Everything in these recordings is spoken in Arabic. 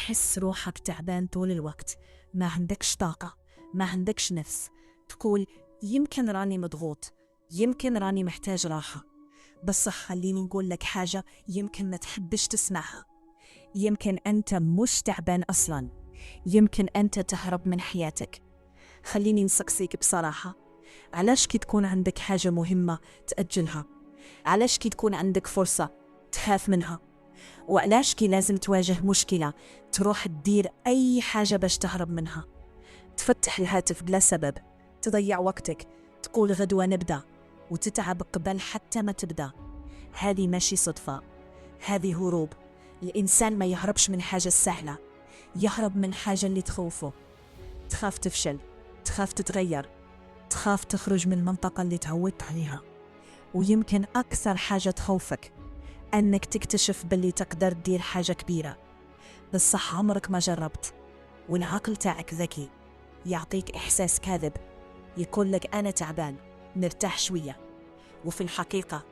تحس روحك تعبان طول الوقت، ما عندكش طاقة، ما عندكش نفس، تقول يمكن راني مضغوط، يمكن راني محتاج راحة. بس خليني نقول لك حاجة يمكن ما تحبش تسمعها. يمكن أنت مش تعبان أصلا، يمكن أنت تهرب من حياتك. خليني نسقسيك بصراحة، علاش كي تكون عندك حاجة مهمة تأجلها؟ علاش كي تكون عندك فرصة تخاف منها؟ وعلاش كي لازم تواجه مشكلة تروح تدير أي حاجة باش تهرب منها؟ تفتح الهاتف بلا سبب، تضيع وقتك، تقول غدوة نبدأ، وتتعب قبل حتى ما تبدأ. هذه ماشي صدفة، هذه هروب. الإنسان ما يهربش من حاجة سهلة، يهرب من حاجة اللي تخوفه. تخاف تفشل، تخاف تتغير، تخاف تخرج من المنطقة اللي تعودت عليها. ويمكن أكثر حاجة تخوفك أنك تكتشف باللي تقدر تدير حاجة كبيرة، بس صح عمرك ما جربت. والعقل تاعك ذكي، يعطيك إحساس كاذب، يقول لك أنا تعبان، نرتاح شوية. وفي الحقيقة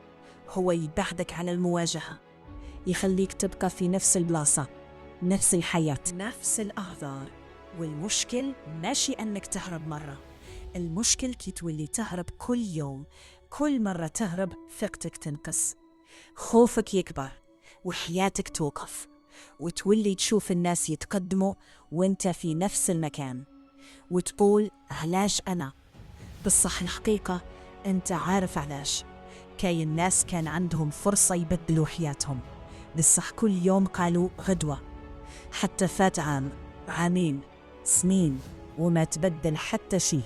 هو يبعدك عن المواجهة، يخليك تبقى في نفس البلاصة، نفس الحياة، نفس الأعذار. والمشكل ماشي أنك تهرب مرة، المشكل كي تولي تهرب كل يوم. كل مرة تهرب ثقتك تنقص، خوفك يكبر، وحياتك توقف، وتولي تشوف الناس يتقدموا وانت في نفس المكان، وتقول علاش أنا؟ بالصح الحقيقة انت عارف علاش. كاين الناس كان عندهم فرصة يبدلوا حياتهم، بالصح كل يوم قالوا غدوة، حتى فات عام، عامين، سنين، وما تبدل حتى شيء.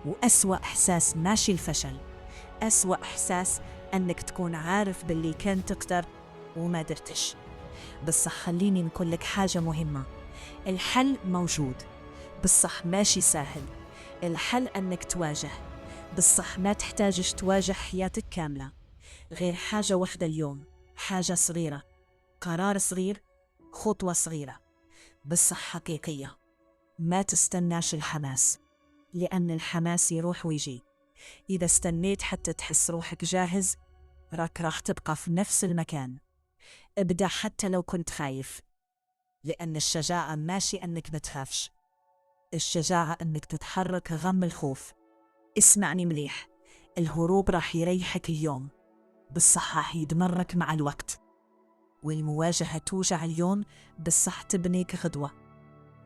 وأسوأ إحساس ماشي الفشل، أسوأ إحساس أنك تكون عارف باللي كان تقدر وما درتش. بس خليني نقول لك حاجة مهمة، الحل موجود، بالصح ماشي سهل. الحل أنك تواجه، بالصح ما تحتاجش تواجه حياتك كاملة، غير حاجة واحدة اليوم، حاجة صغيرة، قرار صغير، خطوة صغيرة، بالصح حقيقية. ما تستناش الحماس، لأن الحماس يروح ويجي. إذا استنيت حتى تحس روحك جاهز، راح تبقى في نفس المكان. ابدأ حتى لو كنت خايف، لأن الشجاعة ماشي أنك ما تخافش، الشجاعة أنك تتحرك رغم الخوف. اسمعني مليح، الهروب راح يريحك اليوم، بالصح راح يدمرك مع الوقت. والمواجهة توجع اليوم، بالصح تبنيك غدوة.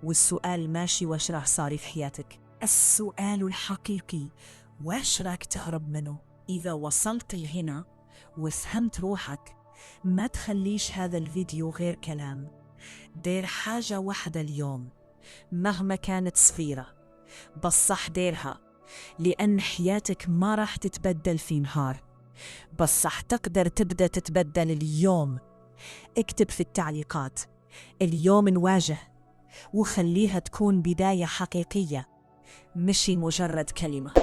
والسؤال ماشي واش راح صار في حياتك، السؤال الحقيقي واش راك تهرب منه. إذا وصلت لهنا وفهمت روحك، ما تخليش هذا الفيديو غير كلام. دير حاجة واحدة اليوم، مهما كانت صغيرة، بصح ديرها، لأن حياتك ما راح تتبدل في نهار، بصح تقدر تبدأ تتبدل اليوم. اكتب في التعليقات اليوم نواجه، وخليها تكون بداية حقيقية، مش مجرد كلمة.